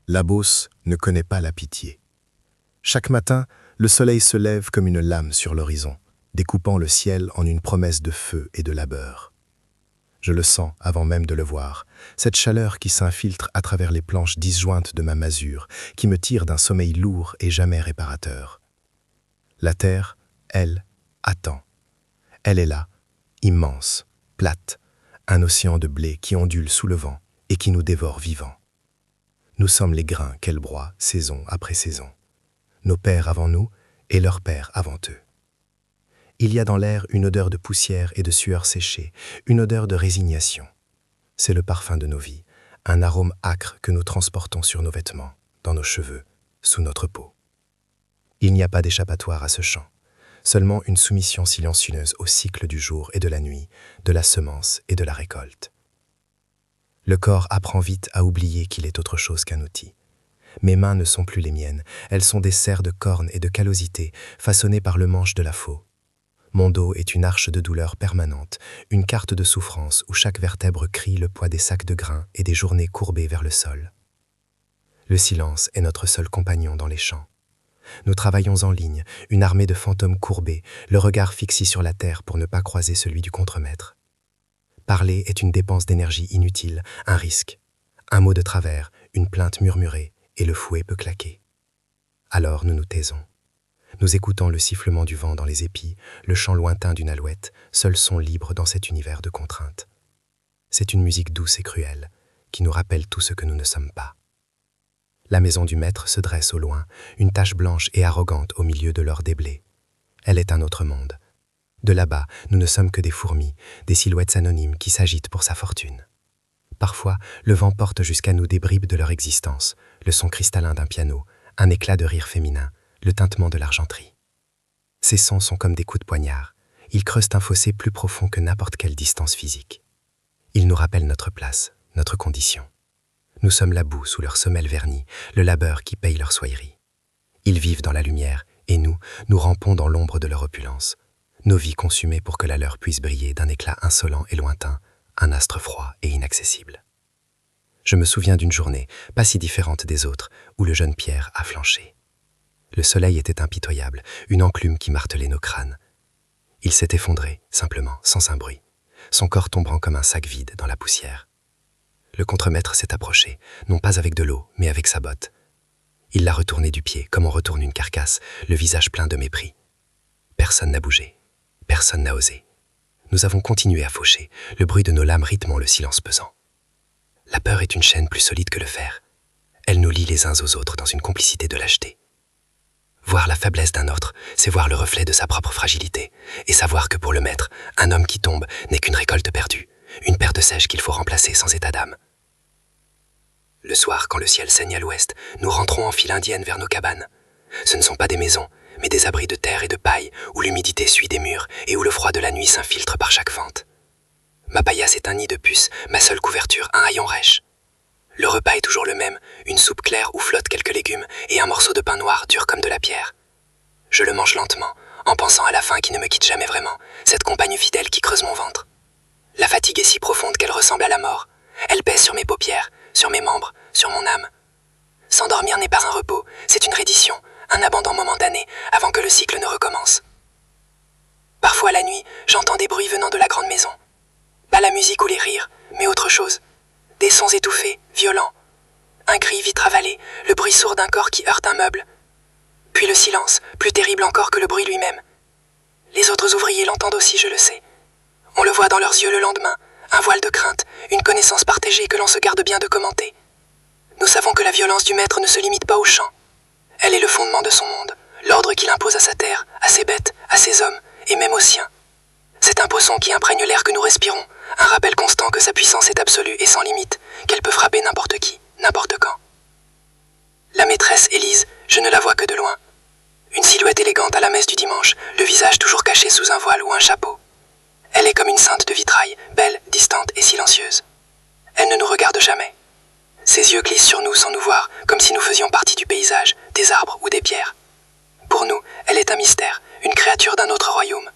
La Beauce ne connaît pas la pitié. Chaque matin, le soleil se lève comme une lame sur l'horizon, découpant le ciel en une promesse de feu et de labeur. Je le sens avant même de le voir, cette chaleur qui s'infiltre à travers les planches disjointes de ma masure, qui me tire d'un sommeil lourd et jamais réparateur. La terre, elle, attend. Elle est là, immense, plate, un océan de blé qui ondule sous le vent et qui nous dévore vivants. Nous sommes les grains qu'elle broie saison après saison. Nos pères avant nous et leurs pères avant eux. Il y a dans l'air une odeur de poussière et de sueur séchée, une odeur de résignation. C'est le parfum de nos vies, un arôme âcre que nous transportons sur nos vêtements, dans nos cheveux, sous notre peau. Il n'y a pas d'échappatoire à ce chant, seulement une soumission silencieuse au cycle du jour et de la nuit, de la semence et de la récolte. Le corps apprend vite à oublier qu'il est autre chose qu'un outil. Mes mains ne sont plus les miennes, elles sont des serres de cornes et de callosité façonnées par le manche de la faux. Mon dos est une arche de douleur permanente, une carte de souffrance où chaque vertèbre crie le poids des sacs de grains et des journées courbées vers le sol. Le silence est notre seul compagnon dans les champs. Nous travaillons en ligne, une armée de fantômes courbés, le regard fixé sur la terre pour ne pas croiser celui du contremaître. Parler est une dépense d'énergie inutile, un risque. Un mot de travers, une plainte murmurée, et le fouet peut claquer. Alors nous nous taisons. Nous écoutons le sifflement du vent dans les épis, le chant lointain d'une alouette, seul son libre dans cet univers de contraintes. C'est une musique douce et cruelle, qui nous rappelle tout ce que nous ne sommes pas. La maison du maître se dresse au loin, une tache blanche et arrogante au milieu de l'or des blés. Elle est un autre monde. De là-bas, nous ne sommes que des fourmis, des silhouettes anonymes qui s'agitent pour sa fortune. Parfois, le vent porte jusqu'à nous des bribes de leur existence, le son cristallin d'un piano, un éclat de rire féminin, le tintement de l'argenterie. Ces sons sont comme des coups de poignard. Ils creusent un fossé plus profond que n'importe quelle distance physique. Ils nous rappellent notre place, notre condition. Nous sommes la boue sous leur semelle vernie, le labeur qui paye leur soyerie. Ils vivent dans la lumière, et nous rampons dans l'ombre de leur opulence. Nos vies consumées pour que la leur puisse briller d'un éclat insolent et lointain, un astre froid et inaccessible. Je me souviens d'une journée, pas si différente des autres, où le jeune Pierre a flanché. Le soleil était impitoyable, une enclume qui martelait nos crânes. Il s'est effondré, simplement, sans un bruit, son corps tombant comme un sac vide dans la poussière. Le contremaître s'est approché, non pas avec de l'eau, mais avec sa botte. Il l'a retourné du pied, comme on retourne une carcasse, le visage plein de mépris. Personne n'a bougé, personne n'a osé. Nous avons continué à faucher, le bruit de nos lames rythmant le silence pesant. La peur est une chaîne plus solide que le fer. Elle nous lie les uns aux autres dans une complicité de lâcheté. Voir la faiblesse d'un autre, c'est voir le reflet de sa propre fragilité, et savoir que pour le maître, un homme qui tombe n'est qu'une récolte perdue, une paire de seiges qu'il faut remplacer sans état d'âme. Le soir, quand le ciel saigne à l'ouest, nous rentrons en file indienne vers nos cabanes. Ce ne sont pas des maisons, mais des abris de terre et de paille, où l'humidité suit des murs et où le froid de la nuit s'infiltre par chaque fente. Ma paillasse est un nid de puces, ma seule couverture un haillon rêche. Le repas est toujours le même, une soupe claire où flottent quelques légumes et un morceau de pain noir dur comme de la pierre. Je le mange lentement, en pensant à la faim qui ne me quitte jamais vraiment, cette compagne fidèle qui creuse mon ventre. La fatigue est si profonde qu'elle ressemble à la mort. Elle pèse sur mes paupières, sur mes membres, sur mon âme. S'endormir n'est pas un repos, c'est une reddition, un abandon momentané avant que le cycle ne recommence. Parfois la nuit, j'entends des bruits venant de la grande maison. Pas la musique ou les rires, mais autre chose. Des sons étouffés, violents. Un cri vite ravalé, le bruit sourd d'un corps qui heurte un meuble. Puis le silence, plus terrible encore que le bruit lui-même. Les autres ouvriers l'entendent aussi, je le sais. On le voit dans leurs yeux le lendemain, un voile de crainte, une connaissance partagée que l'on se garde bien de commenter. Nous savons que la violence du maître ne se limite pas au chant. Elle est le fondement de son monde, l'ordre qu'il impose à sa terre, à ses bêtes, à ses hommes, et même aux siens. C'est un poisson qui imprègne l'air que nous respirons, un rappel constant que sa puissance est absolue et sans limite, qu'elle peut frapper n'importe qui, n'importe quand. La maîtresse, Élise, je ne la vois que de loin. Une silhouette élégante à la messe du dimanche, le visage toujours caché sous un voile ou un chapeau. Elle est comme une sainte de vitrail, belle, distante et silencieuse. Elle ne nous regarde jamais. Ses yeux glissent sur nous sans nous voir, comme si nous faisions partie du paysage, des arbres ou des pierres. Pour nous, elle est un mystère, une créature d'un autre royaume.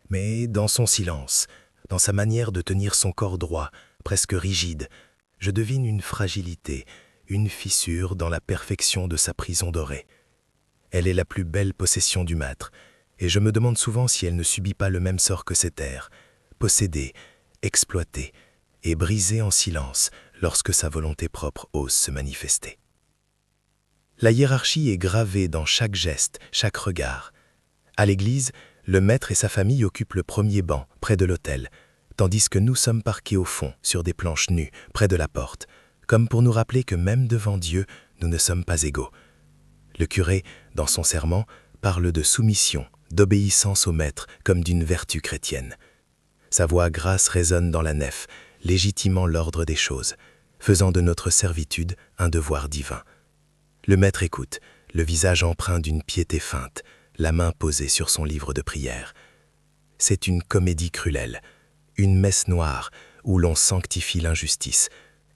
Mais dans son silence, dans sa manière de tenir son corps droit, presque rigide, je devine une fragilité, une fissure dans la perfection de sa prison dorée. Elle est la plus belle possession du maître, et je me demande souvent si elle ne subit pas le même sort que ces terres, possédée, exploitée et brisée en silence lorsque sa volonté propre ose se manifester. La hiérarchie est gravée dans chaque geste, chaque regard. À l'église, le maître et sa famille occupent le premier banc, près de l'autel, tandis que nous sommes parqués au fond, sur des planches nues, près de la porte, comme pour nous rappeler que même devant Dieu, nous ne sommes pas égaux. Le curé, dans son serment, parle de soumission, d'obéissance au maître comme d'une vertu chrétienne. Sa voix grasse résonne dans la nef, légitimant l'ordre des choses, faisant de notre servitude un devoir divin. Le maître écoute, le visage empreint d'une piété feinte, la main posée sur son livre de prière. C'est une comédie cruelle, une messe noire où l'on sanctifie l'injustice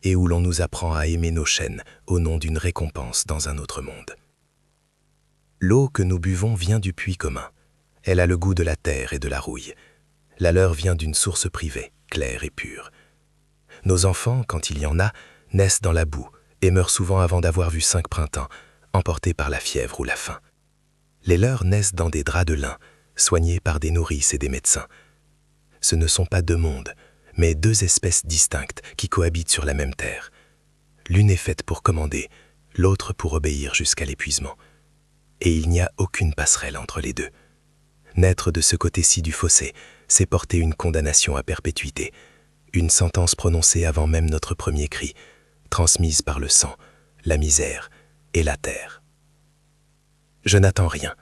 et où l'on nous apprend à aimer nos chaînes au nom d'une récompense dans un autre monde. L'eau que nous buvons vient du puits commun. Elle a le goût de la terre et de la rouille. La leur vient d'une source privée, claire et pure. Nos enfants, quand il y en a, naissent dans la boue et meurent souvent avant d'avoir vu 5 printemps, emportés par la fièvre ou la faim. Les leurs naissent dans des draps de lin, soignés par des nourrices et des médecins. Ce ne sont pas 2 mondes, mais 2 espèces distinctes qui cohabitent sur la même terre. L'une est faite pour commander, l'autre pour obéir jusqu'à l'épuisement. Et il n'y a aucune passerelle entre les deux. Naître de ce côté-ci du fossé, c'est porter une condamnation à perpétuité, une sentence prononcée avant même notre premier cri, transmise par le sang, la misère et la terre. Je n'attends rien.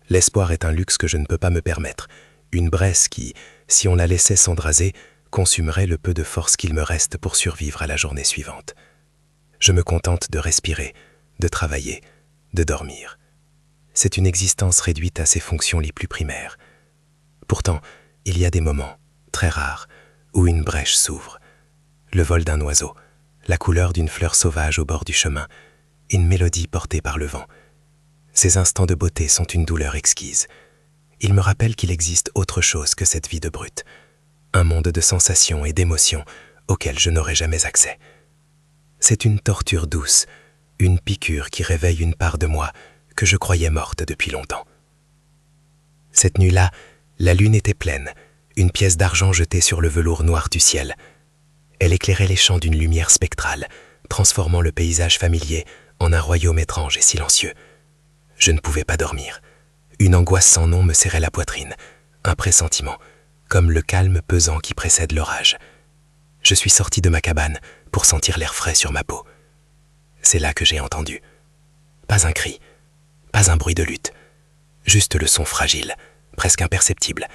L'espoir est un luxe que je ne peux pas me permettre, une braise qui, si on la laissait s'embraser, consumerait le peu de force qu'il me reste pour survivre à la journée suivante. Je me contente de respirer, de travailler, de dormir. C'est une existence réduite à ses fonctions les plus primaires. Pourtant, il y a des moments, très rares, où une brèche s'ouvre. Le vol d'un oiseau, la couleur d'une fleur sauvage au bord du chemin, une mélodie portée par le vent. Ces instants de beauté sont une douleur exquise. Ils me rappellent qu'il existe autre chose que cette vie de brute, un monde de sensations et d'émotions auquel je n'aurai jamais accès. C'est une torture douce, une piqûre qui réveille une part de moi que je croyais morte depuis longtemps. Cette nuit-là, la lune était pleine, une pièce d'argent jetée sur le velours noir du ciel. Elle éclairait les champs d'une lumière spectrale, transformant le paysage familier en un royaume étrange et silencieux. Je ne pouvais pas dormir. Une angoisse sans nom me serrait la poitrine, un pressentiment, comme le calme pesant qui précède l'orage. Je suis sorti de ma cabane pour sentir l'air frais sur ma peau. C'est là que j'ai entendu. Pas un cri, pas un bruit de lutte, juste le son fragile, presque imperceptible,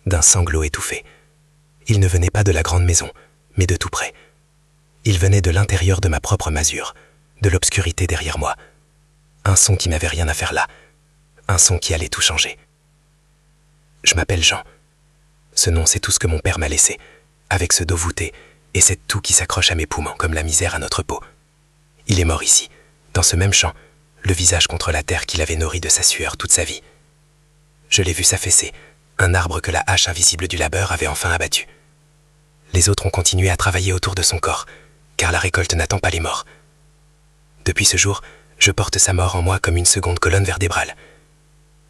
d'un sanglot étouffé. Il ne venait pas de la grande maison, mais de tout près. Il venait de l'intérieur de ma propre masure, de l'obscurité derrière moi. Un son qui n'avait rien à faire là, un son qui allait tout changer. Je m'appelle Jean. Ce nom, c'est tout ce que mon père m'a laissé, avec ce dos voûté et cette toux qui s'accroche à mes poumons comme la misère à notre peau. Il est mort ici, dans ce même champ, le visage contre la terre qu'il avait nourri de sa sueur toute sa vie. Je l'ai vu s'affaisser, un arbre que la hache invisible du labeur avait enfin abattu. Les autres ont continué à travailler autour de son corps, car la récolte n'attend pas les morts. Depuis ce jour, je porte sa mort en moi comme une seconde colonne vertébrale.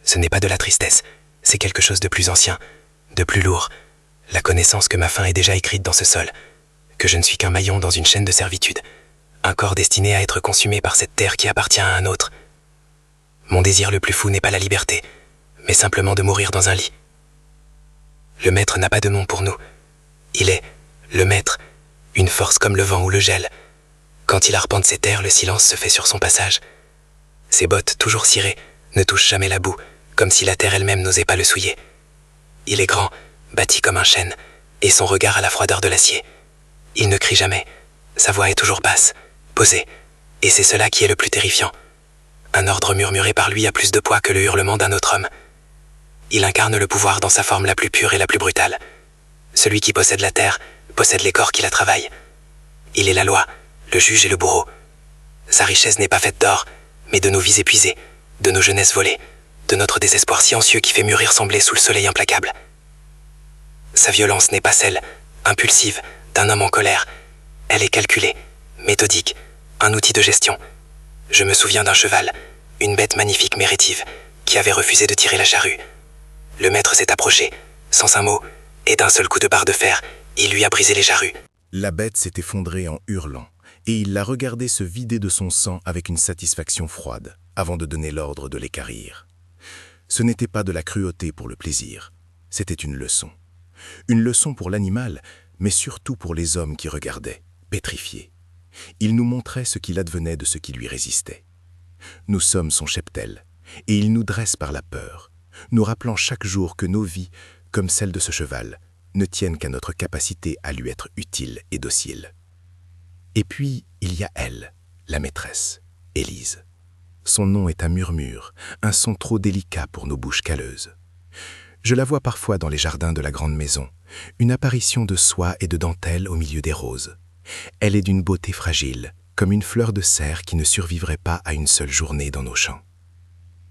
Ce n'est pas de la tristesse, c'est quelque chose de plus ancien, de plus lourd, la connaissance que ma fin est déjà écrite dans ce sol, que je ne suis qu'un maillon dans une chaîne de servitude, un corps destiné à être consumé par cette terre qui appartient à un autre. Mon désir le plus fou n'est pas la liberté, mais simplement de mourir dans un lit. Le maître n'a pas de nom pour nous. Il est le maître, une force comme le vent ou le gel. Quand il arpente ces terres, le silence se fait sur son passage. Ses bottes, toujours cirées, ne touchent jamais la boue, comme si la terre elle-même n'osait pas le souiller. Il est grand, bâti comme un chêne, et son regard a la froideur de l'acier. Il ne crie jamais, sa voix est toujours basse, posée, et c'est cela qui est le plus terrifiant. Un ordre murmuré par lui a plus de poids que le hurlement d'un autre homme. Il incarne le pouvoir dans sa forme la plus pure et la plus brutale. Celui qui possède la terre possède les corps qui la travaillent. Il est la loi, le juge et le bourreau. Sa richesse n'est pas faite d'or, mais de nos vies épuisées, de nos jeunesses volées, de notre désespoir silencieux qui fait mûrir son blé sous le soleil implacable. Sa violence n'est pas celle, impulsive, d'un homme en colère. Elle est calculée, méthodique, un outil de gestion. Je me souviens d'un cheval, une bête magnifique mais rétive, qui avait refusé de tirer la charrue. Le maître s'est approché, sans un mot, et d'un seul coup de barre de fer, il lui a brisé les charrues. La bête s'est effondrée en hurlant, et il l'a regardé se vider de son sang avec une satisfaction froide, avant de donner l'ordre de l'équarrir. Ce n'était pas de la cruauté pour le plaisir, c'était une leçon. Une leçon pour l'animal, mais surtout pour les hommes qui regardaient, pétrifiés. Il nous montrait ce qu'il advenait de ceux qui lui résistaient. Nous sommes son cheptel, et il nous dresse par la peur, nous rappelant chaque jour que nos vies, comme celle de ce cheval, ne tiennent qu'à notre capacité à lui être utile et docile. Et puis, il y a elle, la maîtresse, Élise. Son nom est un murmure, un son trop délicat pour nos bouches calleuses. Je la vois parfois dans les jardins de la grande maison, une apparition de soie et de dentelle au milieu des roses. Elle est d'une beauté fragile, comme une fleur de serre qui ne survivrait pas à une seule journée dans nos champs.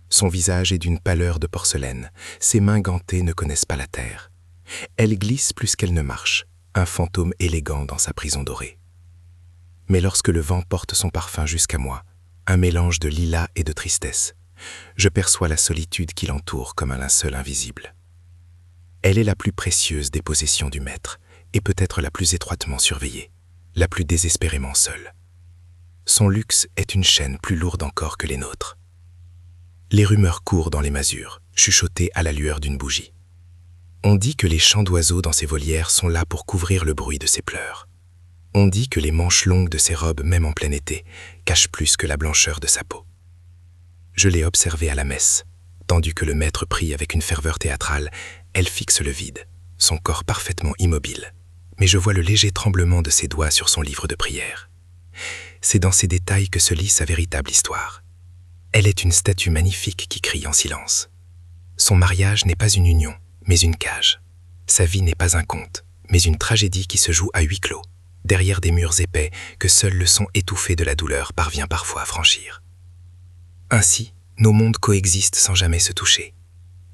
Son visage est d'une pâleur de porcelaine, ses mains gantées ne connaissent pas la terre. Elle glisse plus qu'elle ne marche, un fantôme élégant dans sa prison dorée. Mais lorsque le vent porte son parfum jusqu'à moi, un mélange de lilas et de tristesse, je perçois la solitude qui l'entoure comme un linceul invisible. Elle est la plus précieuse des possessions du maître, et peut-être la plus étroitement surveillée, la plus désespérément seule. Son luxe est une chaîne plus lourde encore que les nôtres. Les rumeurs courent dans les masures, chuchotées à la lueur d'une bougie. On dit que les chants d'oiseaux dans ses volières sont là pour couvrir le bruit de ses pleurs. On dit que les manches longues de ses robes, même en plein été, cachent plus que la blancheur de sa peau. Je l'ai observée à la messe. Tandis que le maître prie avec une ferveur théâtrale, elle fixe le vide, son corps parfaitement immobile. Mais je vois le léger tremblement de ses doigts sur son livre de prière. C'est dans ces détails que se lit sa véritable histoire. Elle est une statue magnifique qui crie en silence. Son mariage n'est pas une union, mais une cage. Sa vie n'est pas un conte, mais une tragédie qui se joue à huis clos, derrière des murs épais que seul le son étouffé de la douleur parvient parfois à franchir. Ainsi, nos mondes coexistent sans jamais se toucher.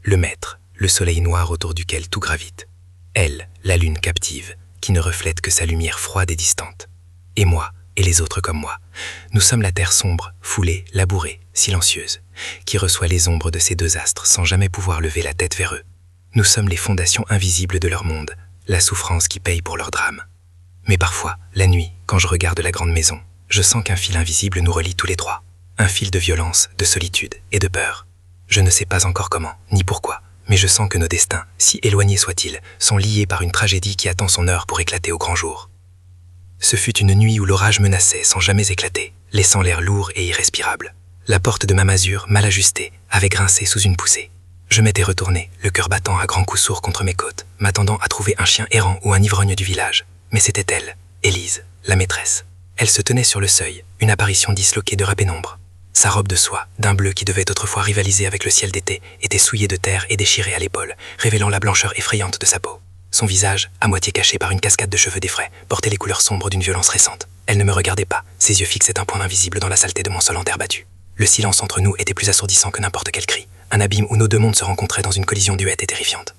Le maître, le soleil noir autour duquel tout gravite. Elle, la lune captive, qui ne reflète que sa lumière froide et distante. Et moi, et les autres comme moi, nous sommes la terre sombre, foulée, labourée, silencieuse, qui reçoit les ombres de ces deux astres sans jamais pouvoir lever la tête vers eux. Nous sommes les fondations invisibles de leur monde, la souffrance qui paye pour leur drame. Mais parfois, la nuit, quand je regarde la grande maison, je sens qu'un fil invisible nous relie tous les trois. Un fil de violence, de solitude et de peur. Je ne sais pas encore comment, ni pourquoi, mais je sens que nos destins, si éloignés soient-ils, sont liés par une tragédie qui attend son heure pour éclater au grand jour. Ce fut une nuit où l'orage menaçait sans jamais éclater, laissant l'air lourd et irrespirable. La porte de ma masure, mal ajustée, avait grincé sous une poussée. Je m'étais retourné, le cœur battant à grands coups sourds contre mes côtes, m'attendant à trouver un chien errant ou un ivrogne du village. Mais c'était elle, Élise, la maîtresse. Elle se tenait sur le seuil, une apparition disloquée de pénombre. Sa robe de soie, d'un bleu qui devait autrefois rivaliser avec le ciel d'été, était souillée de terre et déchirée à l'épaule, révélant la blancheur effrayante de sa peau. Son visage, à moitié caché par une cascade de cheveux défraits, portait les couleurs sombres d'une violence récente. Elle ne me regardait pas, ses yeux fixaient un point invisible dans la saleté de mon sol en terre battue. Le silence entre nous était plus assourdissant que n'importe quel cri, un abîme où nos deux mondes se rencontraient dans une collision duète et terrifiante.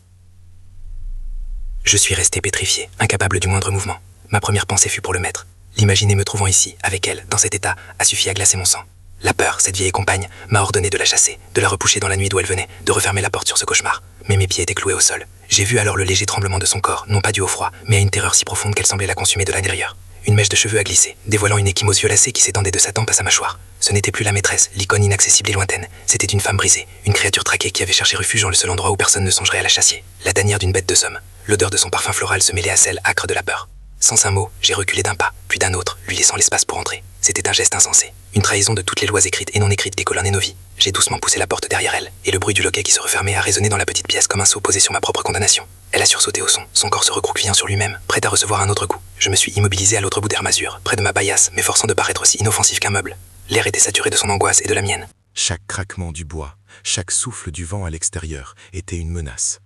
Je suis resté pétrifié, incapable du moindre mouvement. Ma première pensée fut pour le maître. L'imaginer me trouvant ici, avec elle, dans cet état, a suffi à glacer mon sang. La peur, cette vieille compagne, m'a ordonné de la chasser, de la repousser dans la nuit d'où elle venait, de refermer la porte sur ce cauchemar. Mais mes pieds étaient cloués au sol. J'ai vu alors le léger tremblement de son corps, non pas dû au froid, mais à une terreur si profonde qu'elle semblait la consumer de l'intérieur. Une mèche de cheveux a glissé, dévoilant une échymose violacée qui s'étendait de sa tempe à sa mâchoire. Ce n'était plus la maîtresse, l'icône inaccessible et lointaine. C'était une femme brisée, une créature traquée qui avait cherché refuge dans le seul endroit où personne ne songerait à la chasser. La danière d'une bête de somme. L'odeur de son parfum floral se mêlait à celle âcre de la peur. Sans un mot, j'ai reculé d'un pas, puis d'un autre, lui laissant l'espace pour entrer. C'était un geste insensé, une trahison de toutes les lois écrites et non écrites des colonnes et nos vies. J'ai doucement poussé la porte derrière elle, et le bruit du loquet qui se refermait a résonné dans la petite pièce comme un sceau posé sur ma propre condamnation. Elle a sursauté au son corps se recroquevillant sur lui-même, prêt à recevoir un autre coup. Je me suis immobilisé à l'autre bout d'Air Masure, près de ma baillasse, m'efforçant de paraître aussi inoffensif qu'un meuble. L'air était saturé de son angoisse et de la mienne. Chaque craquement du bois, chaque souffle du vent à l'extérieur était une menace.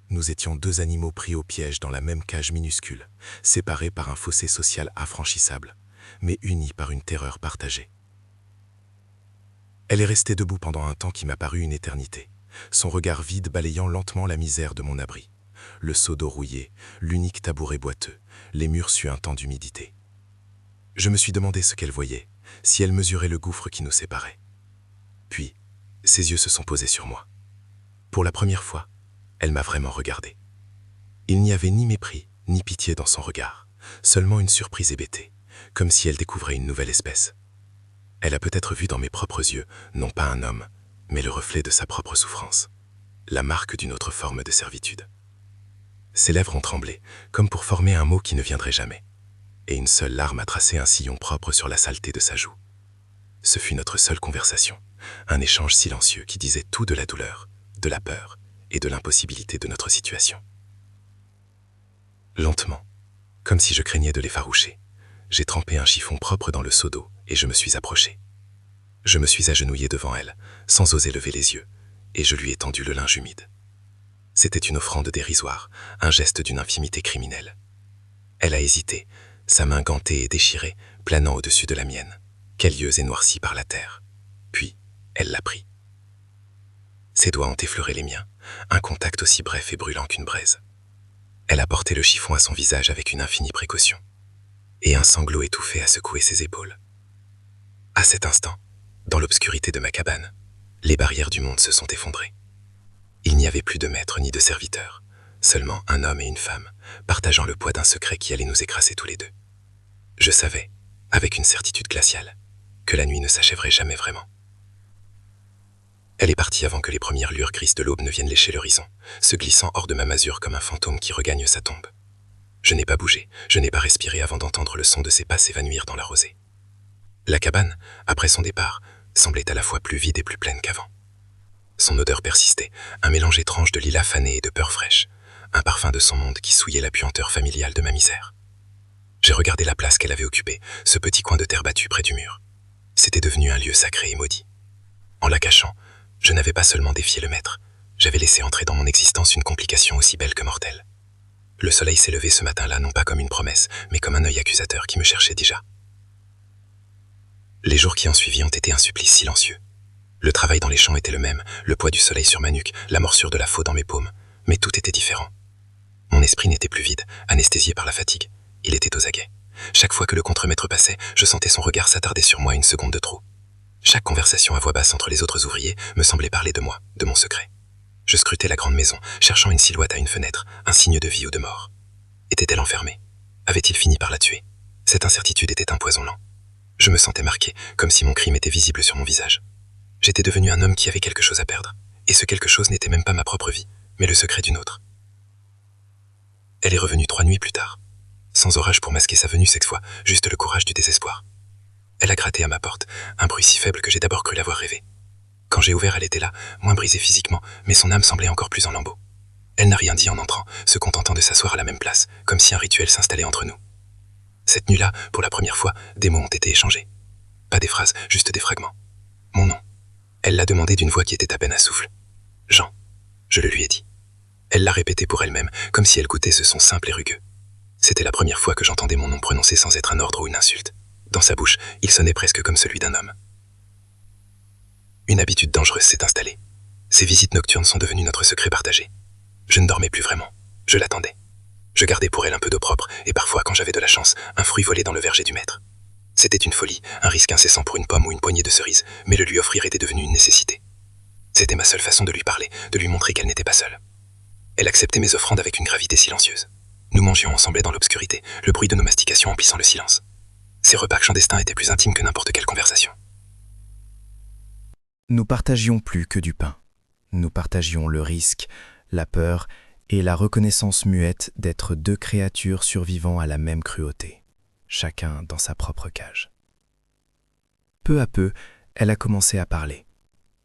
Nous étions deux animaux pris au piège dans la même cage minuscule, séparés par un fossé social infranchissable, mais unis par une terreur partagée. Elle est restée debout pendant un temps qui m'a paru une éternité, son regard vide balayant lentement la misère de mon abri. Le seau d'eau rouillé, l'unique tabouret boiteux, les murs suintants d'humidité. Je me suis demandé ce qu'elle voyait, si elle mesurait le gouffre qui nous séparait. Puis, ses yeux se sont posés sur moi. Pour la première fois, elle m'a vraiment regardé. Il n'y avait ni mépris, ni pitié dans son regard, seulement une surprise hébétée, comme si elle découvrait une nouvelle espèce. Elle a peut-être vu dans mes propres yeux, non pas un homme, mais le reflet de sa propre souffrance, la marque d'une autre forme de servitude. Ses lèvres ont tremblé, comme pour former un mot qui ne viendrait jamais, et une seule larme a tracé un sillon propre sur la saleté de sa joue. Ce fut notre seule conversation, un échange silencieux qui disait tout de la douleur, de la peur et de l'impossibilité de notre situation. Lentement, comme si je craignais de l'effaroucher, j'ai trempé un chiffon propre dans le seau d'eau et je me suis approché. Je me suis agenouillé devant elle, sans oser lever les yeux, et je lui ai tendu le linge humide. C'était une offrande dérisoire, un geste d'une infimité criminelle. Elle a hésité, sa main gantée et déchirée, planant au-dessus de la mienne, calieuse et noircie par la terre. Puis, elle l'a pris. Ses doigts ont effleuré les miens, un contact aussi bref et brûlant qu'une braise. Elle a porté le chiffon à son visage avec une infinie précaution, et un sanglot étouffé a secoué ses épaules. À cet instant, dans l'obscurité de ma cabane, les barrières du monde se sont effondrées. Il n'y avait plus de maître ni de serviteur, seulement un homme et une femme, partageant le poids d'un secret qui allait nous écraser tous les deux. Je savais, avec une certitude glaciale, que la nuit ne s'achèverait jamais vraiment. Elle est partie avant que les premières lueurs grises de l'aube ne viennent lécher l'horizon, se glissant hors de ma masure comme un fantôme qui regagne sa tombe. Je n'ai pas bougé, je n'ai pas respiré avant d'entendre le son de ses pas s'évanouir dans la rosée. La cabane, après son départ, semblait à la fois plus vide et plus pleine qu'avant. Son odeur persistait, un mélange étrange de lilas fanés et de peur fraîche, un parfum de son monde qui souillait la puanteur familiale de ma misère. J'ai regardé la place qu'elle avait occupée, ce petit coin de terre battue près du mur. C'était devenu un lieu sacré et maudit. En la cachant, je n'avais pas seulement défié le maître, j'avais laissé entrer dans mon existence une complication aussi belle que mortelle. Le soleil s'est levé ce matin-là non pas comme une promesse, mais comme un œil accusateur qui me cherchait déjà. Les jours qui ont suivi ont été un supplice silencieux. Le travail dans les champs était le même, le poids du soleil sur ma nuque, la morsure de la faux dans mes paumes, mais tout était différent. Mon esprit n'était plus vide, anesthésié par la fatigue. Il était aux aguets. Chaque fois que le contremaître passait, je sentais son regard s'attarder sur moi une seconde de trop. Chaque conversation à voix basse entre les autres ouvriers me semblait parler de moi, de mon secret. Je scrutais la grande maison, cherchant une silhouette à une fenêtre, un signe de vie ou de mort. Était-elle enfermée? Avait-il fini par la tuer? Cette incertitude était un poison lent. Je me sentais marqué, comme si mon crime était visible sur mon visage. J'étais devenu un homme qui avait quelque chose à perdre, et ce quelque chose n'était même pas ma propre vie, mais le secret d'une autre. Elle est revenue 3 nuits plus tard. Sans orage pour masquer sa venue cette fois, juste le courage du désespoir. Elle a gratté à ma porte, un bruit si faible que j'ai d'abord cru l'avoir rêvé. Quand j'ai ouvert, elle était là, moins brisée physiquement, mais son âme semblait encore plus en lambeaux. Elle n'a rien dit en entrant, se contentant de s'asseoir à la même place, comme si un rituel s'installait entre nous. Cette nuit-là, pour la première fois, des mots ont été échangés. Pas des phrases, juste des fragments. Mon nom. Elle l'a demandé d'une voix qui était à peine à souffle. Jean. Je le lui ai dit. Elle l'a répété pour elle-même, comme si elle goûtait ce son simple et rugueux. C'était la première fois que j'entendais mon nom prononcé sans être un ordre ou une insulte. Dans sa bouche, il sonnait presque comme celui d'un homme. Une habitude dangereuse s'est installée. Ces visites nocturnes sont devenues notre secret partagé. Je ne dormais plus vraiment. Je l'attendais. Je gardais pour elle un peu d'eau propre, et parfois, quand j'avais de la chance, un fruit volé dans le verger du maître. C'était une folie, un risque incessant pour une pomme ou une poignée de cerises, mais le lui offrir était devenu une nécessité. C'était ma seule façon de lui parler, de lui montrer qu'elle n'était pas seule. Elle acceptait mes offrandes avec une gravité silencieuse. Nous mangions ensemble dans l'obscurité, le bruit de nos mastications emplissant le silence. Ces repas clandestins étaient plus intimes que n'importe quelle conversation. Nous partagions plus que du pain. Nous partagions le risque, la peur et la reconnaissance muette d'être 2 créatures survivant à la même cruauté, chacun dans sa propre cage. Peu à peu, elle a commencé à parler.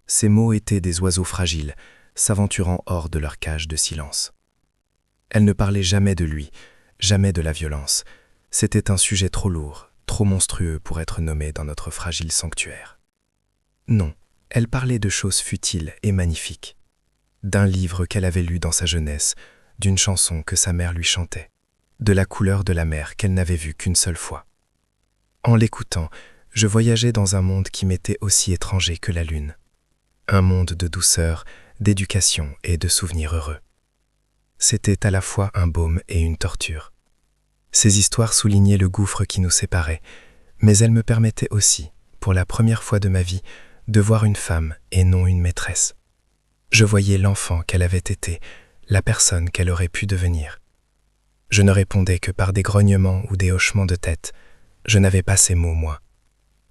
Ses mots étaient des oiseaux fragiles, s'aventurant hors de leur cage de silence. Elle ne parlait jamais de lui, jamais de la violence. C'était un sujet trop lourd, trop monstrueux pour être nommé dans notre fragile sanctuaire. Non, elle parlait de choses futiles et magnifiques. D'un livre qu'elle avait lu dans sa jeunesse, d'une chanson que sa mère lui chantait, de la couleur de la mer qu'elle n'avait vue qu'une seule fois. En l'écoutant, je voyageais dans un monde qui m'était aussi étranger que la lune. Un monde de douceur, d'éducation et de souvenirs heureux. C'était à la fois un baume et une torture. Ces histoires soulignaient le gouffre qui nous séparait, mais elle me permettait aussi, pour la première fois de ma vie, de voir une femme et non une maîtresse. Je voyais l'enfant qu'elle avait été, la personne qu'elle aurait pu devenir. Je ne répondais que par des grognements ou des hochements de tête. Je n'avais pas ces mots, moi.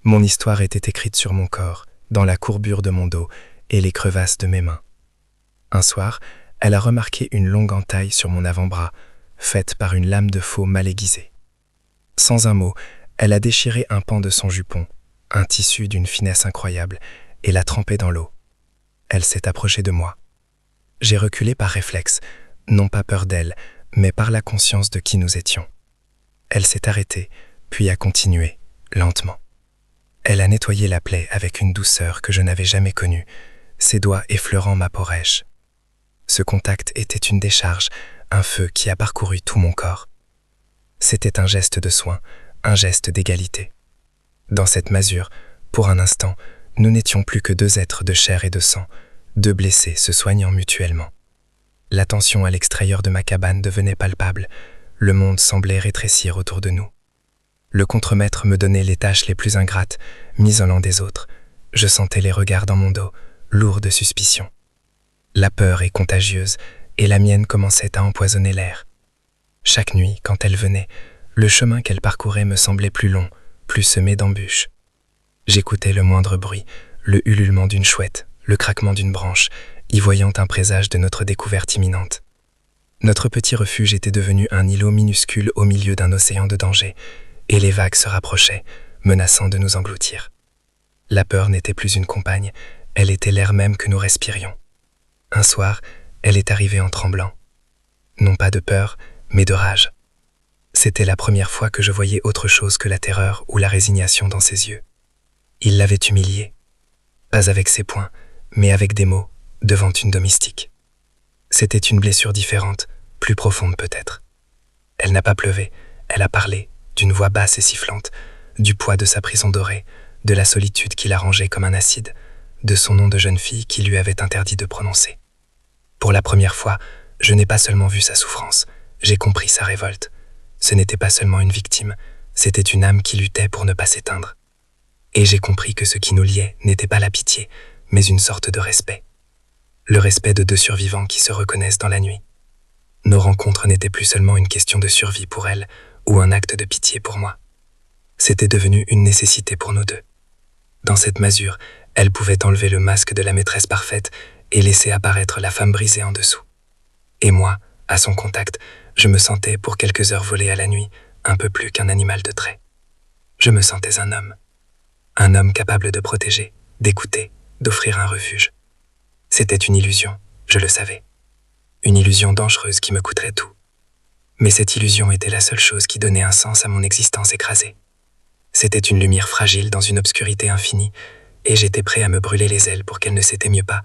Mon histoire était écrite sur mon corps, dans la courbure de mon dos et les crevasses de mes mains. Un soir, elle a remarqué une longue entaille sur mon avant-bras, faite par une lame de faux mal aiguisée. Sans un mot, elle a déchiré un pan de son jupon, un tissu d'une finesse incroyable, et l'a trempé dans l'eau. Elle s'est approchée de moi. J'ai reculé par réflexe, non pas peur d'elle, mais par la conscience de qui nous étions. Elle s'est arrêtée, puis a continué, lentement. Elle a nettoyé la plaie avec une douceur que je n'avais jamais connue, ses doigts effleurant ma peau rêche. Ce contact était une décharge, un feu qui a parcouru tout mon corps. C'était un geste de soin, un geste d'égalité. Dans cette masure, pour un instant, nous n'étions plus que deux êtres de chair et de sang, deux blessés se soignant mutuellement. La tension à l'extérieur de ma cabane devenait palpable, le monde semblait rétrécir autour de nous. Le contremaître me donnait les tâches les plus ingrates, m'isolant des autres. Je sentais les regards dans mon dos, lourds de suspicion. La peur est contagieuse, et la mienne commençait à empoisonner l'air. Chaque nuit, quand elle venait, le chemin qu'elle parcourait me semblait plus long, plus semé d'embûches. J'écoutais le moindre bruit, le ululement d'une chouette, le craquement d'une branche, y voyant un présage de notre découverte imminente. Notre petit refuge était devenu un îlot minuscule au milieu d'un océan de danger, et les vagues se rapprochaient, menaçant de nous engloutir. La peur n'était plus une compagne, elle était l'air même que nous respirions. Un soir, elle est arrivée en tremblant. Non pas de peur, mais de rage. C'était la première fois que je voyais autre chose que la terreur ou la résignation dans ses yeux. Il l'avait humiliée. Pas avec ses poings, mais avec des mots, devant une domestique. C'était une blessure différente, plus profonde peut-être. Elle n'a pas pleuvé, elle a parlé, d'une voix basse et sifflante, du poids de sa prison dorée, de la solitude qui la rangeait comme un acide, de son nom de jeune fille qui lui avait interdit de prononcer. Pour la première fois, je n'ai pas seulement vu sa souffrance, j'ai compris sa révolte. Ce n'était pas seulement une victime, c'était une âme qui luttait pour ne pas s'éteindre. Et j'ai compris que ce qui nous liait n'était pas la pitié, mais une sorte de respect. Le respect de deux survivants qui se reconnaissent dans la nuit. Nos rencontres n'étaient plus seulement une question de survie pour elle, ou un acte de pitié pour moi. C'était devenu une nécessité pour nous deux. Dans cette masure, elle pouvait enlever le masque de la maîtresse parfaite et laisser apparaître la femme brisée en dessous. Et moi, à son contact, je me sentais pour quelques heures voler à la nuit, un peu plus qu'un animal de trait. Je me sentais un homme capable de protéger, d'écouter, d'offrir un refuge. C'était une illusion, je le savais. Une illusion dangereuse qui me coûterait tout. Mais cette illusion était la seule chose qui donnait un sens à mon existence écrasée. C'était une lumière fragile dans une obscurité infinie, et j'étais prêt à me brûler les ailes pour qu'elle ne s'éteigne pas,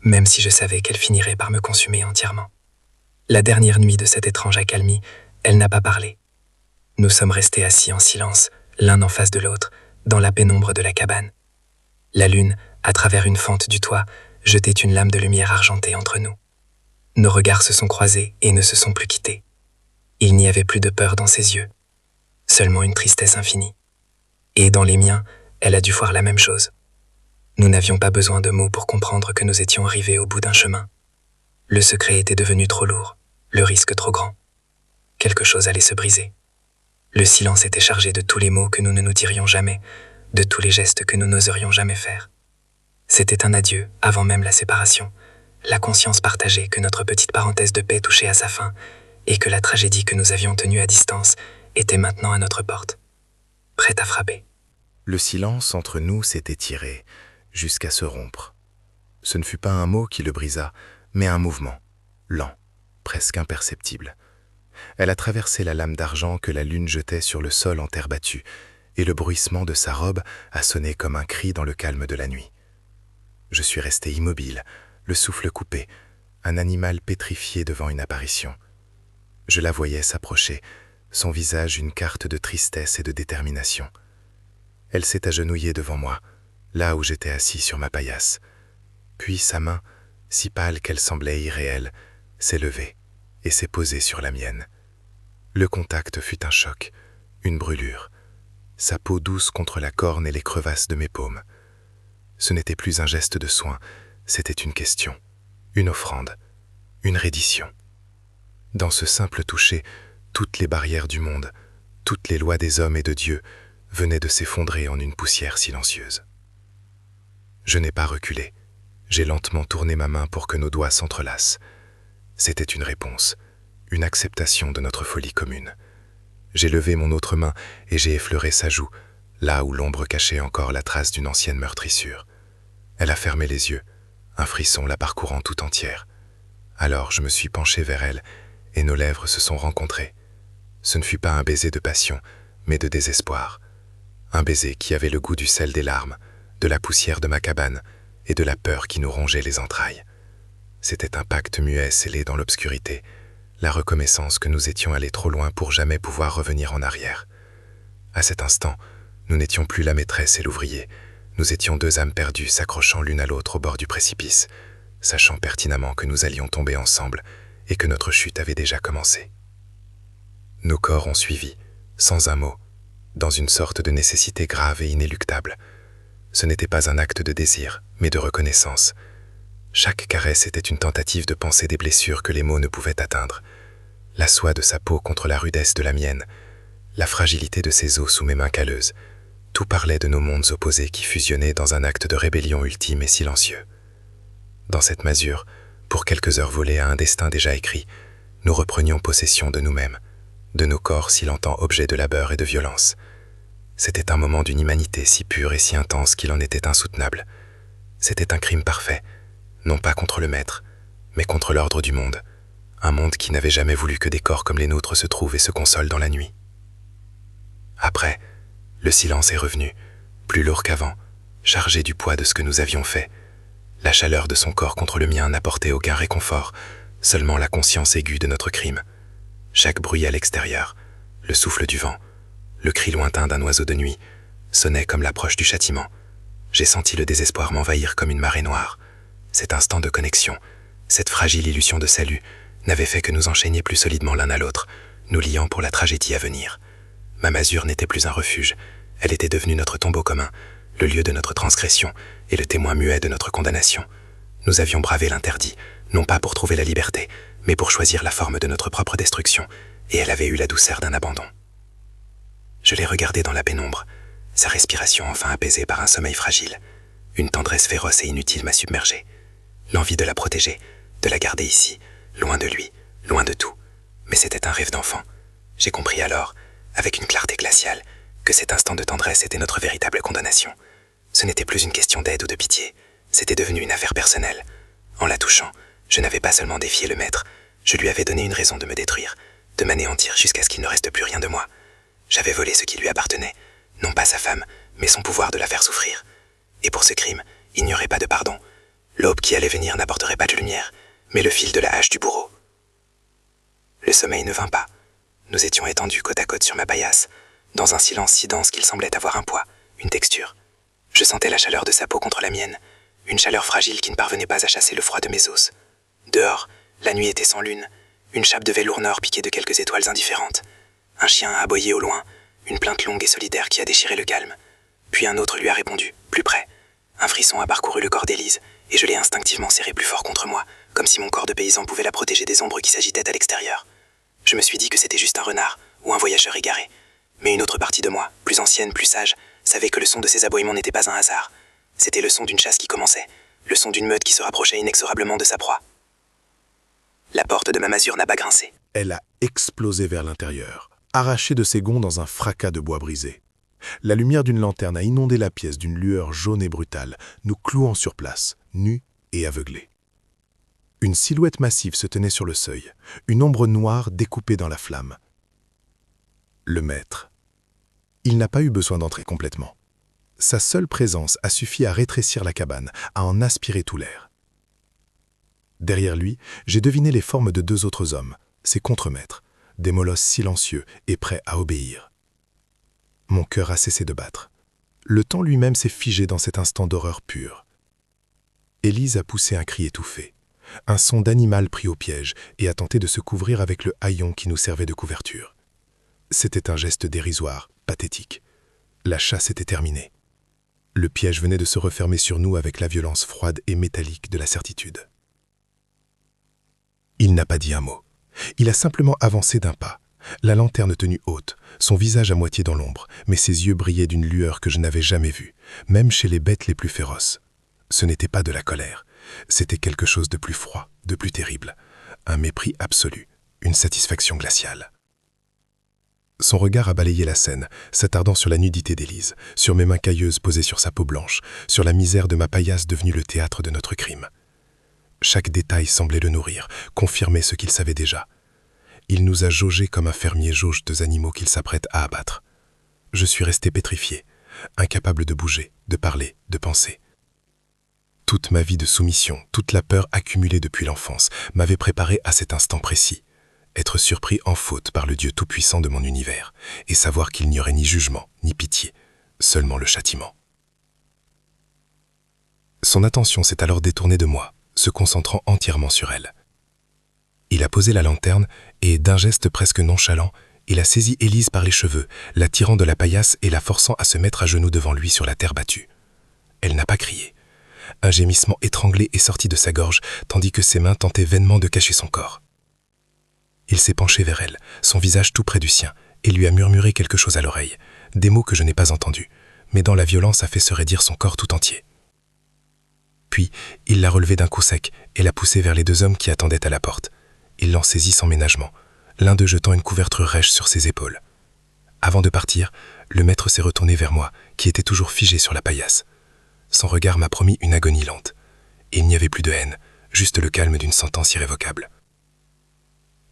même si je savais qu'elle finirait par me consumer entièrement. La dernière nuit de cette étrange accalmie, elle n'a pas parlé. Nous sommes restés assis en silence, l'un en face de l'autre, dans la pénombre de la cabane. La lune, à travers une fente du toit, jetait une lame de lumière argentée entre nous. Nos regards se sont croisés et ne se sont plus quittés. Il n'y avait plus de peur dans ses yeux, seulement une tristesse infinie. Et dans les miens, elle a dû voir la même chose. Nous n'avions pas besoin de mots pour comprendre que nous étions arrivés au bout d'un chemin. Le secret était devenu trop lourd, le risque trop grand. Quelque chose allait se briser. Le silence était chargé de tous les mots que nous ne nous dirions jamais, de tous les gestes que nous n'oserions jamais faire. C'était un adieu avant même la séparation, la conscience partagée que notre petite parenthèse de paix touchait à sa fin et que la tragédie que nous avions tenue à distance était maintenant à notre porte, prête à frapper. Le silence entre nous s'est étiré, jusqu'à se rompre. Ce ne fut pas un mot qui le brisa, mais un mouvement, lent, presque imperceptible. Elle a traversé la lame d'argent que la lune jetait sur le sol en terre battue, et le bruissement de sa robe a sonné comme un cri dans le calme de la nuit. Je suis resté immobile, le souffle coupé, un animal pétrifié devant une apparition. Je la voyais s'approcher, son visage une carte de tristesse et de détermination. Elle s'est agenouillée devant moi, là où j'étais assis sur ma paillasse. Puis sa main, si pâle qu'elle semblait irréelle, s'est levée et s'est posée sur la mienne. Le contact fut un choc, une brûlure. sa peau douce contre la corne et les crevasses de mes paumes. Ce n'était plus un geste de soin, c'était une question, une offrande, une reddition. Dans ce simple toucher, toutes les barrières du monde, toutes les lois des hommes et de Dieu venaient de s'effondrer en une poussière silencieuse. Je n'ai pas reculé. J'ai lentement tourné ma main pour que nos doigts s'entrelacent. C'était une réponse, une acceptation de notre folie commune. J'ai levé mon autre main et j'ai effleuré sa joue, là où l'ombre cachait encore la trace d'une ancienne meurtrissure. Elle a fermé les yeux, un frisson la parcourant tout entière. Alors je me suis penché vers elle et nos lèvres se sont rencontrées. Ce ne fut pas un baiser de passion, mais de désespoir. Un baiser qui avait le goût du sel des larmes, de la poussière de ma cabane et de la peur qui nous rongeait les entrailles. C'était un pacte muet scellé dans l'obscurité, la reconnaissance que nous étions allés trop loin pour jamais pouvoir revenir en arrière. À cet instant, nous n'étions plus la maîtresse et l'ouvrier, nous étions deux âmes perdues s'accrochant l'une à l'autre au bord du précipice, sachant pertinemment que nous allions tomber ensemble et que notre chute avait déjà commencé. Nos corps ont suivi, sans un mot, dans une sorte de nécessité grave et inéluctable. Ce n'était pas un acte de désir, mais de reconnaissance. Chaque caresse était une tentative de panser des blessures que les mots ne pouvaient atteindre. La soie de sa peau contre la rudesse de la mienne, la fragilité de ses os sous mes mains calleuses, tout parlait de nos mondes opposés qui fusionnaient dans un acte de rébellion ultime et silencieux. Dans cette masure, pour quelques heures volées à un destin déjà écrit, nous reprenions possession de nous-mêmes, de nos corps si longtemps objets de labeur et de violence. C'était un moment d'une humanité si pure et si intense qu'il en était insoutenable. C'était un crime parfait, non pas contre le maître, mais contre l'ordre du monde, un monde qui n'avait jamais voulu que des corps comme les nôtres se trouvent et se consolent dans la nuit. Après, le silence est revenu, plus lourd qu'avant, chargé du poids de ce que nous avions fait. La chaleur de son corps contre le mien n'apportait aucun réconfort, seulement la conscience aiguë de notre crime. Chaque bruit à l'extérieur, le souffle du vent, le cri lointain d'un oiseau de nuit, sonnait comme l'approche du châtiment. J'ai senti le désespoir m'envahir comme une marée noire. Cet instant de connexion, cette fragile illusion de salut, n'avait fait que nous enchaîner plus solidement l'un à l'autre, nous liant pour la tragédie à venir. Ma masure n'était plus un refuge, elle était devenue notre tombeau commun, le lieu de notre transgression et le témoin muet de notre condamnation. Nous avions bravé l'interdit, non pas pour trouver la liberté, mais pour choisir la forme de notre propre destruction, et elle avait eu la douceur d'un abandon. Je l'ai regardée dans la pénombre, sa respiration enfin apaisée par un sommeil fragile. Une tendresse féroce et inutile m'a submergé. L'envie de la protéger, de la garder ici, loin de lui, loin de tout. Mais c'était un rêve d'enfant. J'ai compris alors, avec une clarté glaciale, que cet instant de tendresse était notre véritable condamnation. Ce n'était plus une question d'aide ou de pitié, c'était devenu une affaire personnelle. En la touchant, je n'avais pas seulement défié le maître, je lui avais donné une raison de me détruire, de m'anéantir jusqu'à ce qu'il ne reste plus rien de moi. J'avais volé ce qui lui appartenait, non pas sa femme, mais son pouvoir de la faire souffrir. Et pour ce crime, il n'y aurait pas de pardon. L'aube qui allait venir n'apporterait pas de lumière, mais le fil de la hache du bourreau. Le sommeil ne vint pas. Nous étions étendus côte à côte sur ma paillasse, dans un silence si dense qu'il semblait avoir un poids, une texture. Je sentais la chaleur de sa peau contre la mienne, une chaleur fragile qui ne parvenait pas à chasser le froid de mes os. Dehors, la nuit était sans lune, une chape de velours nord piquée de quelques étoiles indifférentes. Un chien a aboyé au loin, une plainte longue et solidaire qui a déchiré le calme. Puis un autre lui a répondu, plus près. Un frisson a parcouru le corps d'Élise, et je l'ai instinctivement serré plus fort contre moi, comme si mon corps de paysan pouvait la protéger des ombres qui s'agitaient à l'extérieur. Je me suis dit que c'était juste un renard, ou un voyageur égaré. Mais une autre partie de moi, plus ancienne, plus sage, savait que le son de ces aboiements n'était pas un hasard. C'était le son d'une chasse qui commençait, le son d'une meute qui se rapprochait inexorablement de sa proie. La porte de ma masure n'a pas grincé. Elle a explosé vers l'intérieur, arrachée de ses gonds dans un fracas de bois brisé. La lumière d'une lanterne a inondé la pièce d'une lueur jaune et brutale, nous clouant sur place, nus et aveuglés. Une silhouette massive se tenait sur le seuil, une ombre noire découpée dans la flamme. Le maître. Il n'a pas eu besoin d'entrer complètement. Sa seule présence a suffi à rétrécir la cabane, à en aspirer tout l'air. Derrière lui, j'ai deviné les formes de deux autres hommes, ses contremaîtres, des molosses silencieux et prêts à obéir. Mon cœur a cessé de battre. Le temps lui-même s'est figé dans cet instant d'horreur pure. Élise a poussé un cri étouffé, un son d'animal pris au piège et a tenté de se couvrir avec le haillon qui nous servait de couverture. C'était un geste dérisoire, pathétique. La chasse était terminée. Le piège venait de se refermer sur nous avec la violence froide et métallique de la certitude. Il n'a pas dit un mot. Il a simplement avancé d'un pas, la lanterne tenue haute, son visage à moitié dans l'ombre, mais ses yeux brillaient d'une lueur que je n'avais jamais vue, même chez les bêtes les plus féroces. Ce n'était pas de la colère, c'était quelque chose de plus froid, de plus terrible, un mépris absolu, une satisfaction glaciale. Son regard a balayé la scène, s'attardant sur la nudité d'Élise, sur mes mains cailleuses posées sur sa peau blanche, sur la misère de ma paillasse devenue le théâtre de notre crime. Chaque détail semblait le nourrir, confirmer ce qu'il savait déjà. Il nous a jaugés comme un fermier jauge deux animaux qu'il s'apprête à abattre. Je suis resté pétrifié, incapable de bouger, de parler, de penser. Toute ma vie de soumission, toute la peur accumulée depuis l'enfance m'avait préparé à cet instant précis. Être surpris en faute par le Dieu tout-puissant de mon univers, et savoir qu'il n'y aurait ni jugement, ni pitié, seulement le châtiment. Son attention s'est alors détournée de moi, se concentrant entièrement sur elle. Il a posé la lanterne et, d'un geste presque nonchalant, il a saisi Élise par les cheveux, la tirant de la paillasse et la forçant à se mettre à genoux devant lui sur la terre battue. Elle n'a pas crié. Un gémissement étranglé est sorti de sa gorge, tandis que ses mains tentaient vainement de cacher son corps. Il s'est penché vers elle, son visage tout près du sien, et lui a murmuré quelque chose à l'oreille, des mots que je n'ai pas entendus, mais dont la violence a fait se raidir son corps tout entier. Puis, il l'a relevée d'un coup sec et l'a poussée vers les deux hommes qui attendaient à la porte. Il l'en saisit sans ménagement, l'un d'eux jetant une couverture rêche sur ses épaules. Avant de partir, le maître s'est retourné vers moi, qui était toujours figé sur la paillasse. Son regard m'a promis une agonie lente. Il n'y avait plus de haine, juste le calme d'une sentence irrévocable.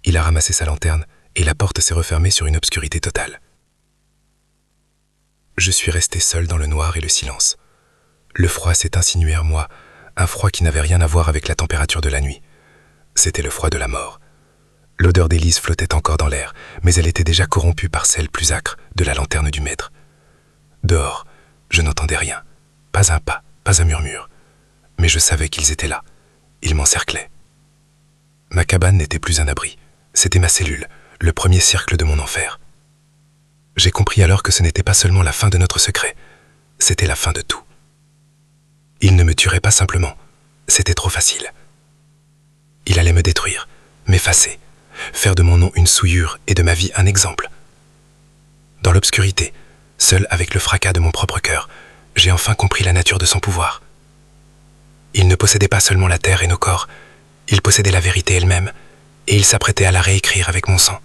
Il a ramassé sa lanterne et la porte s'est refermée sur une obscurité totale. Je suis resté seul dans le noir et le silence. Le froid s'est insinué en moi, un froid qui n'avait rien à voir avec la température de la nuit. C'était le froid de la mort. L'odeur d'Élise flottait encore dans l'air, mais elle était déjà corrompue par celle plus âcre de la lanterne du maître. Dehors, je n'entendais rien, pas un pas, pas un murmure. Mais je savais qu'ils étaient là. Ils m'encerclaient. Ma cabane n'était plus un abri. C'était ma cellule, le premier cercle de mon enfer. J'ai compris alors que ce n'était pas seulement la fin de notre secret, c'était la fin de tout. Il ne me tuerait pas simplement, c'était trop facile. Il allait me détruire, m'effacer, faire de mon nom une souillure et de ma vie un exemple. Dans l'obscurité, seul avec le fracas de mon propre cœur, j'ai enfin compris la nature de son pouvoir. Il ne possédait pas seulement la terre et nos corps, il possédait la vérité elle-même, et il s'apprêtait à la réécrire avec mon sang.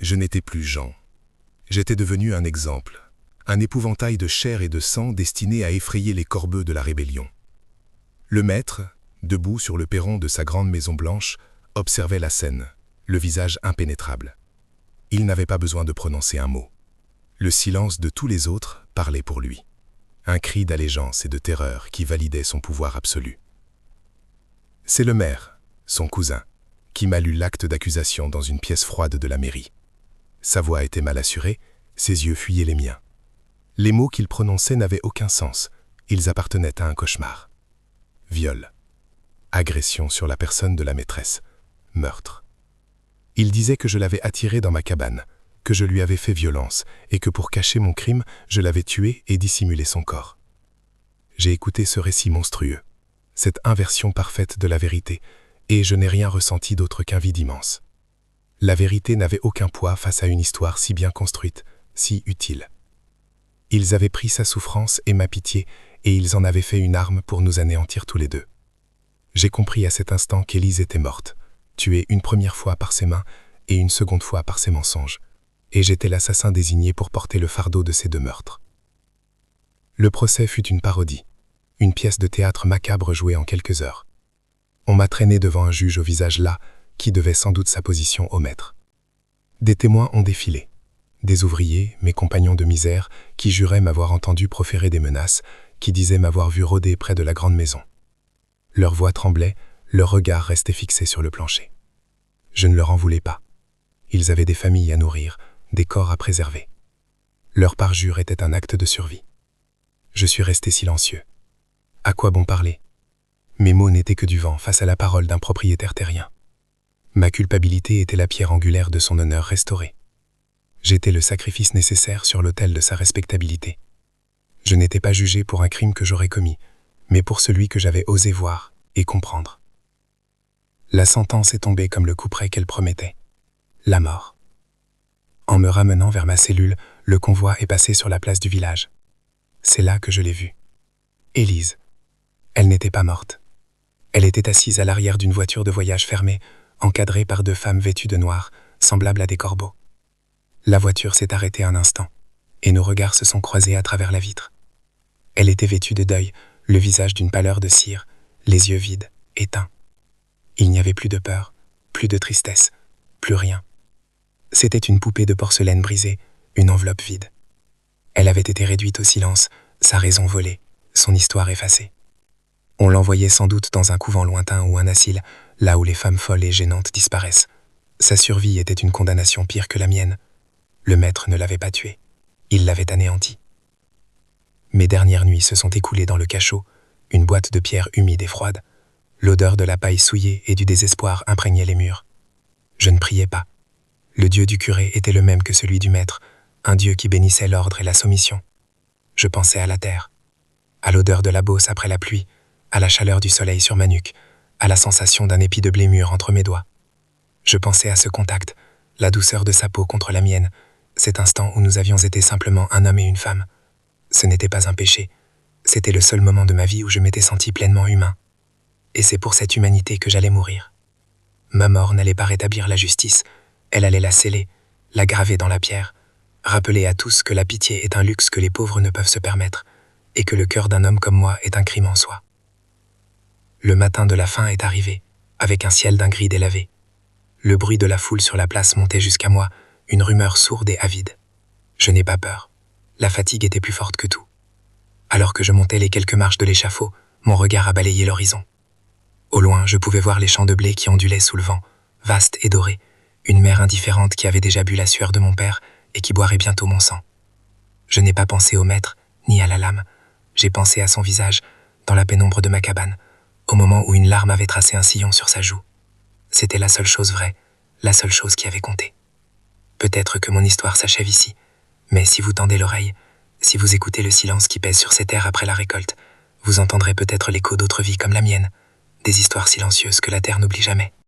Je n'étais plus Jean. J'étais devenu un exemple, un épouvantail de chair et de sang destiné à effrayer les corbeaux de la rébellion. Le maître, debout sur le perron de sa grande maison blanche, observait la scène, le visage impénétrable. Il n'avait pas besoin de prononcer un mot. Le silence de tous les autres parlait pour lui. Un cri d'allégeance et de terreur qui validait son pouvoir absolu. C'est le maire, son cousin, qui m'a lu l'acte d'accusation dans une pièce froide de la mairie. Sa voix était mal assurée, ses yeux fuyaient les miens. Les mots qu'il prononçait n'avaient aucun sens, ils appartenaient à un cauchemar. Viol, agression sur la personne de la maîtresse, meurtre. Il disait que je l'avais attiré dans ma cabane, que je lui avais fait violence et que pour cacher mon crime, je l'avais tué et dissimulé son corps. J'ai écouté ce récit monstrueux. cette inversion parfaite de la vérité, et je n'ai rien ressenti d'autre qu'un vide immense. La vérité n'avait aucun poids face à une histoire si bien construite, si utile. Ils avaient pris sa souffrance et ma pitié, et ils en avaient fait une arme pour nous anéantir tous les deux. J'ai compris à cet instant qu'Élise était morte, tuée une première fois par ses mains et une seconde fois par ses mensonges, et j'étais l'assassin désigné pour porter le fardeau de ces deux meurtres. Le procès fut une parodie, une pièce de théâtre macabre jouée en quelques heures. On m'a traîné devant un juge au visage las, qui devait sans doute sa position au maître. Des témoins ont défilé. Des ouvriers, mes compagnons de misère, qui juraient m'avoir entendu proférer des menaces, qui disaient m'avoir vu rôder près de la grande maison. Leur voix tremblait, leur regard restait fixé sur le plancher. Je ne leur en voulais pas. Ils avaient des familles à nourrir, des corps à préserver. Leur parjure était un acte de survie. Je suis resté silencieux. À quoi bon parler? Mes mots n'étaient que du vent face à la parole d'un propriétaire terrien. Ma culpabilité était la pierre angulaire de son honneur restauré. J'étais le sacrifice nécessaire sur l'autel de sa respectabilité. Je n'étais pas jugé pour un crime que j'aurais commis, mais pour celui que j'avais osé voir et comprendre. La sentence est tombée comme le couperet qu'elle promettait. La mort. En me ramenant vers ma cellule, le convoi est passé sur la place du village. C'est là que je l'ai vue. Élise. Elle n'était pas morte. Elle était assise à l'arrière d'une voiture de voyage fermée, encadrée par deux femmes vêtues de noir, semblables à des corbeaux. La voiture s'est arrêtée un instant, et nos regards se sont croisés à travers la vitre. Elle était vêtue de deuil, le visage d'une pâleur de cire, les yeux vides, éteints. Il n'y avait plus de peur, plus de tristesse, plus rien. C'était une poupée de porcelaine brisée, une enveloppe vide. Elle avait été réduite au silence, sa raison volée, son histoire effacée. On l'envoyait sans doute dans un couvent lointain ou un asile, là où les femmes folles et gênantes disparaissent. Sa survie était une condamnation pire que la mienne. Le maître ne l'avait pas tuée, il l'avait anéantie. Mes dernières nuits se sont écoulées dans le cachot, une boîte de pierre humide et froide. L'odeur de la paille souillée et du désespoir imprégnait les murs. Je ne priais pas. Le Dieu du curé était le même que celui du maître, un Dieu qui bénissait l'ordre et la soumission. Je pensais à la terre, à l'odeur de la beauce après la pluie, à la chaleur du soleil sur ma nuque, à la sensation d'un épi de blé mûr entre mes doigts. Je pensais à ce contact, la douceur de sa peau contre la mienne, cet instant où nous avions été simplement un homme et une femme. Ce n'était pas un péché, c'était le seul moment de ma vie où je m'étais senti pleinement humain. Et c'est pour cette humanité que j'allais mourir. Ma mort n'allait pas rétablir la justice, elle allait la sceller, la graver dans la pierre, rappeler à tous que la pitié est un luxe que les pauvres ne peuvent se permettre, et que le cœur d'un homme comme moi est un crime en soi. Le matin de la fin est arrivé, avec un ciel d'un gris délavé. Le bruit de la foule sur la place montait jusqu'à moi, une rumeur sourde et avide. Je n'ai pas peur. La fatigue était plus forte que tout. Alors que je montais les quelques marches de l'échafaud, mon regard a balayé l'horizon. Au loin, je pouvais voir les champs de blé qui ondulaient sous le vent, vastes et dorés, une mer indifférente qui avait déjà bu la sueur de mon père et qui boirait bientôt mon sang. Je n'ai pas pensé au maître, ni à la lame. J'ai pensé à son visage, dans la pénombre de ma cabane, au moment où une larme avait tracé un sillon sur sa joue. C'était la seule chose vraie, la seule chose qui avait compté. Peut-être que mon histoire s'achève ici, mais si vous tendez l'oreille, si vous écoutez le silence qui pèse sur ces terres après la récolte, vous entendrez peut-être l'écho d'autres vies comme la mienne, des histoires silencieuses que la terre n'oublie jamais.